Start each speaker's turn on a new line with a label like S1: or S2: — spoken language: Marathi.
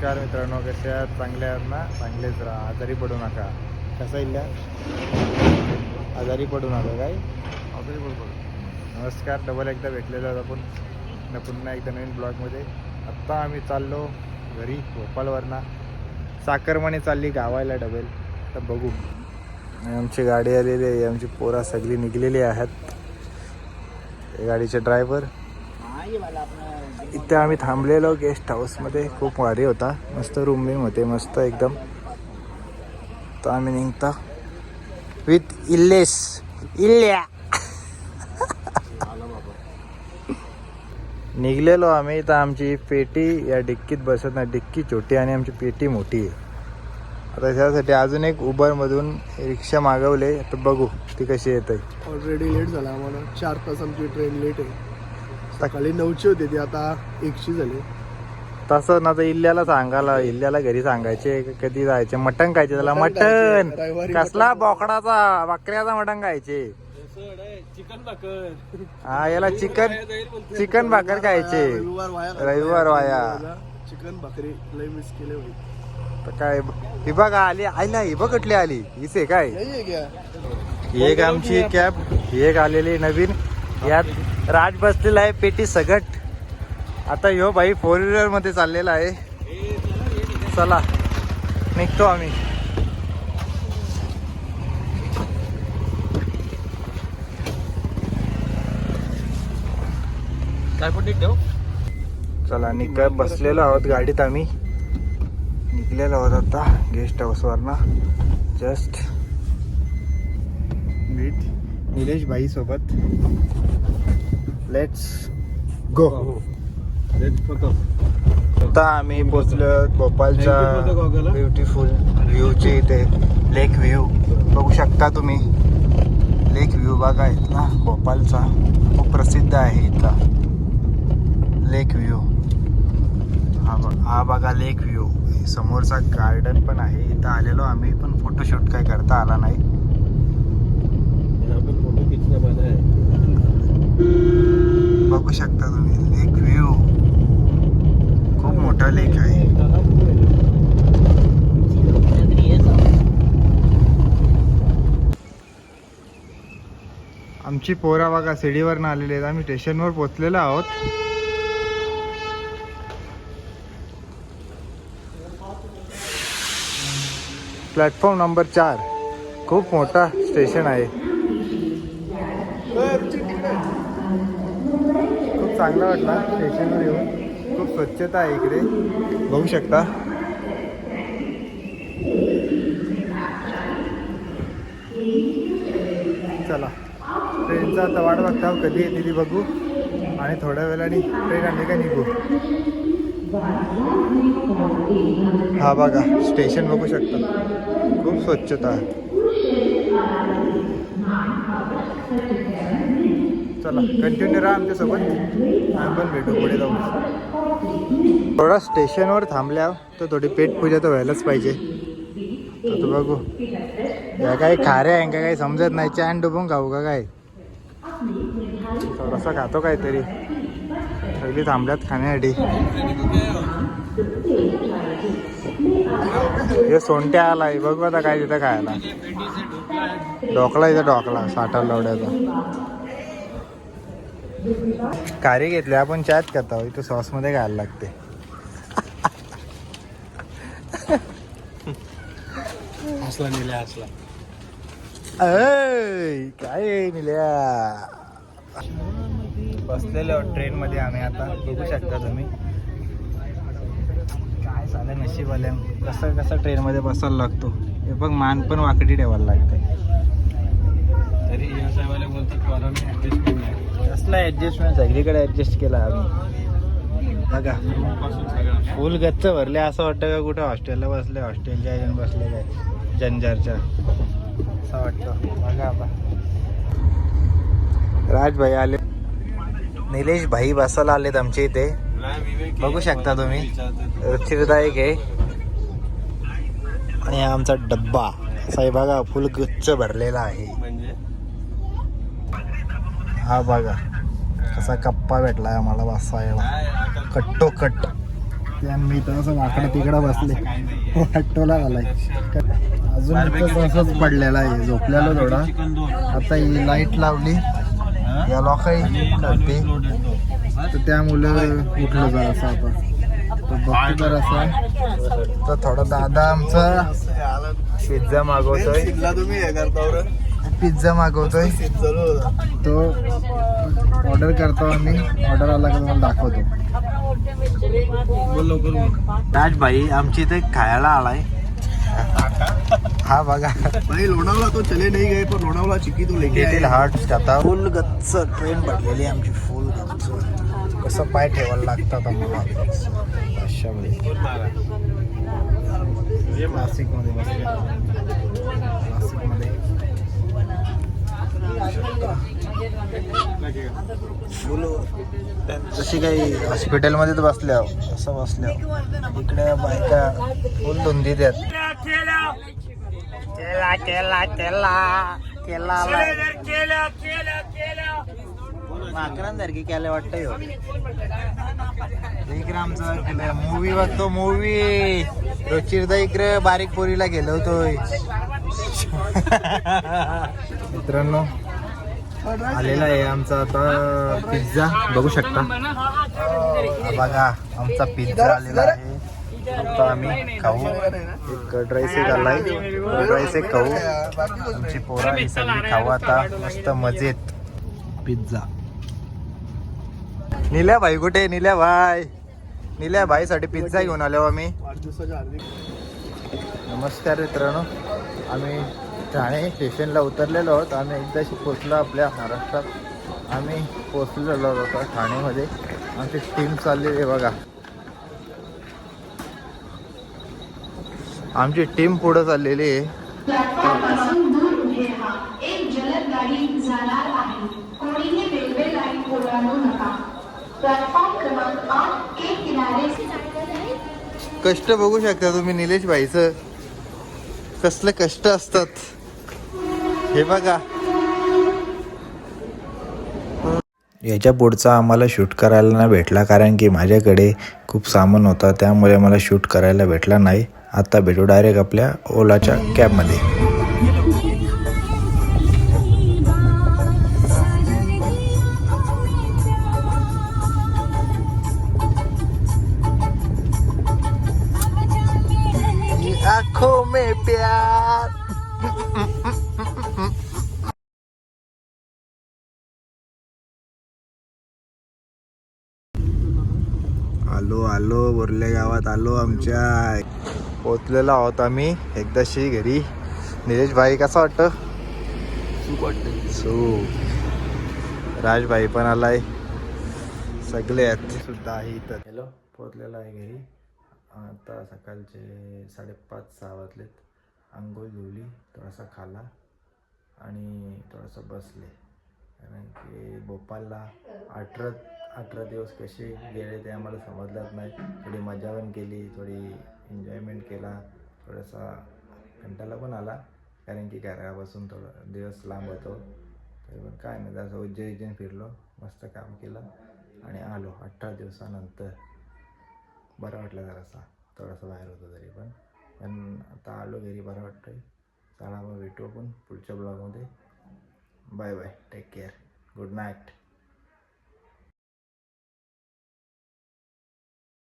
S1: नमस्कार मित्रांनो, कसे आहात? चांगले आहात ना? चांगलेच राहा, आजारी पडू नका. कसा इल्ल्या? आजारी पडू नका काय? आजारी पडू. नमस्कार, डबल एकदा भेटलेलो आहोत आपण पुन्हा एकदा नवीन ब्लॉगमध्ये. आत्ता आम्ही चाललो घरी भोपाळवरनं. साखरमणी चालली गावायला डबल. तर बघू. आमची गाडी आलेली आहे, आमची पोरा सगळी निघलेली आहेत. गाडीचे ड्रायव्हर. इथे आम्ही थांबलेलो गेस्ट हाऊसमध्ये. खूप भारी होता, मस्त रूम बिम होते, मस्त एकदम. तर आम्ही निघता विथ इल्ल्या निघलेलो आम्ही. तर आमची पेटी या डिक्कीत बसत नाही, डिक्की छोटी आणि आमची पेटी मोठी आहे. आता त्यासाठी अजून एक उबरमधून रिक्षा मागवले, तर बघू ती कशी येते.
S2: ऑलरेडी लेट झाला आम्हाला, 4 तास आमची ट्रेन लेट आहे. सकाळी 9ची होती ती, आता 1ची झाली.
S1: तसं ना तर इल्ल्याला घरी सांगायचे कधी जायचे मटण खायचे, त्याला मटण कसला बोकडाचा बकऱ्याचा मटण खायचे.
S2: चिकन भाकर.
S1: हा, याला चिकन भाकर खायचे. रविवार वाया
S2: चिकन भाकरी लय मिस केले.
S1: तर काय ही बघा आली, आईला ही बघ कुठली आली, हिचे काय एक आमची कॅब, एक आलेली नवीन. यात राज बसलेला आहे पेटी सगट. आता ह्यो भाई 4 व्हीलर मध्ये चाललेला आहे. चला निघतो आम्ही.
S2: काय पण ठेव.
S1: चला निघत बसलेलो आहोत गाडीत. आम्ही निघलेलो आहोत आता गेस्ट हाऊसवरनं. जस्ट निलेश भाई सोबत. Let's go. आता आम्ही पोचलो भोपाळच्या ब्युटिफुल व्ह्यूचे इथे. लेक व्ह्यू बघू शकता तुम्ही. लेक व्ह्यू बघा इथला भोपाळचा, खूप प्रसिद्ध आहे इथला लेक व्ह्यू. हा बघा लेक व्ह्यू. समोरचा गार्डन पण आहे. इथं आलेलो आम्ही, पण फोटोशूट काय करता आला नाही. बघू शकता तुम्ही लेक व्ह्यू. खूप मोठा लेक आहे. आमची पोरा बघा शिडीवरनं आलेली आहेत. आम्ही स्टेशनवर पोहोचलेलो आहोत. Platform number 4. खूप मोठा स्टेशन आहे. खूप चांगला वाटला स्टेशनवर येऊन. खूप स्वच्छता आहे इकडे, बघू शकता. चला ट्रेनचा आता वाट बघता कधी येते ती बघू, आणि थोड्या वेळाने ट्रेन आली का निघू. हा बघा स्टेशन बघू शकता, खूप स्वच्छता आहे. चला कंटिन्यू राहा आमच्यासोबत, आम्ही पण भेटू पुढे जाऊन. थोडा स्टेशनवर थांबल्या तर थोडी पेटपूजा तर व्हायलाच पाहिजे. तर बघू या काही खाऱ्या आहे का काही समजत नाही. चॅन डुबून खाऊ का काय, थोडासा खातो काहीतरी. सगळी थांबल्यात खाण्यासाठी. हे सोंट्या आलाय बघू आता काय तिथं खायला. ढोकला इथं ढोकला 60 लवड्याचा. कारी घेतली आपण, चॅट करता इथं सॉस मध्ये घालायला लागते.
S2: हसला निल्या हसला.
S1: काय मिल्या. बसलेलो ट्रेन मध्ये आम्ही आता, बघू शकता तुम्ही. काय झालं नशीबवाल्या, कसं ट्रेन मध्ये बसायला लागतो. हे बघ मान पण वाकडी ठेवायला लागते.
S2: तरी या साहेबाला बोलतो
S1: कसला ऍडजस्टमेंट, सगळीकडे ऍडजस्ट केला आम्ही. बघा फुल गच्च भरले. असं वाटतं का कुठं हॉस्टेलला बसले, हॉस्टेलच्या येऊन बसले काय जंजारच्या, असं वाटतं. बघा आता राज भाई आले, निलेश भाई बसायला आलेत आमच्या इथे. बघू शकता तुम्ही, रुचिरदायक आहे. आणि हा आमचा डब्बा असा बघा फुल गच्च भरलेला आहे. हा बघा कसा कप्पा भेटलाय आम्हाला बसायला, कट्टोकट. ते आणि मी तर असं वाकडं तिकडं बसले वाटोला आलाय अजून इथं तसंच पडलेला आहे झोपलेलो थोडा. आता ही लाईट लावली या लोकांनी करते तर त्यामुळे उठलो जरासा आता तर बघतो जरासा. तर थोडा दादा आमचा पिझ्झा मागवतोय
S2: तुम्ही हे करता
S1: पिझ्झा मागवतोय तो ऑर्डर करतो आम्ही. ऑर्डर आला की तुम्हाला दाखवतो. राज भाई आमची इथे खायला आलाय. हा बघा
S2: भाई लोणावला तो चले नाही गए पण लोणावला चिकी तो लेके
S1: लिटिल हार्ट आता फुल गच्च ट्रेन भरलेली आमची फुल गच्च. कसं पाय ठेवायला लागतात आम्हाला अशामध्ये नाशिकमध्ये बसले नाशिकमध्ये जशी काही हॉस्पिटलमध्ये तर बसल्या असं बसल्या इकडे बायका फुल धुंदी त्यात माकरांसारखी केलं वाटतं इकडे आमचा मूवी बघतो मूवी रोचिरदा इकडे बारीक पोरीला गेलो होतोय. मित्रांनो आलेला आहे आमचा आता पिझ्झा बघू शकता. बघा आमचा पिझ्झा आलेला आहे. आता आम्ही खाऊ. एक कर्ड राईस एक आलाय कर्ड राईस एक खाऊ. आमची पोरा ही सगळी खाऊ आता मस्त मजेत. पिझ्झा निल्या भाई कुठे निल्या भाई निल्या भाई साठी पिझ्झा घेऊन आलो आम्ही.
S2: वाढदिवसाच्या हार्दिक
S1: नमस्कार मित्रांनो आम्ही ठाणे स्टेशनला उतरलेलो आहोत. आम्ही एकदाशी पोचलो आपल्या महाराष्ट्रात. आम्ही पोचलेलो होतो ठाणेमध्ये. आमची टीम चाललेली आहे बघा. आमची टीम पुढं चाललेली आहे.
S3: प्लॅटफॉर्मपासून दूर उभे राहा. एक जलद गाडी जाणार आहे. कोणीही रेल्वे लाईन ओलांडू नका. प्लॅटफॉर्म क्रमांक 8 के किनारे से
S1: कष्ट बघू शकता तुम्ही निलेश भाईचं कसले कष्ट असतात हे बघा. याच्या पुढचा आम्हाला शूट करायला नाही भेटला कारण की माझ्याकडे खूप सामान होता त्यामुळे मला शूट करायला भेटला नाही. आता भेटू डायरेक्ट आपल्या ओलाच्या कॅबमध्ये. आँखों में प्यार आलो आलो बोरले गावात आलो. आमच्या पोचलेलो आहोत आम्ही एकदाशी घरी. निलेश भाई कसा वाटतं? सो राजभाई पण आलाय सगळे आहेत सुद्धा आहे इथं. हॅलो पोचलेला आहे घरी. आता सकाळचे 5:30-6 वाजलेत. आंघोळ धुवली थोडासा खाला आणि थोडंसं बसले कारण की भोपाळला 18 दिवस कसे गेले ते आम्हाला समजलंच नाही. थोडी मजा पण केली थोडी एन्जॉयमेंट केला. थोडासा कंटाळा पण आला कारण की घरापासून थोडं दिवस लांब होतो. तरी पण काय नाही असं उज्जैन फिरलो मस्त काम केलं आणि आलो 18 दिवसानंतर. बरं वाटलं जरासा थोडासा बाहेर होतो तरी पण आता आलो घरी बरं वाटतंय. चला मग भेटू आपण पुढच्या ब्लॉगमध्ये. Bye bye take care good night.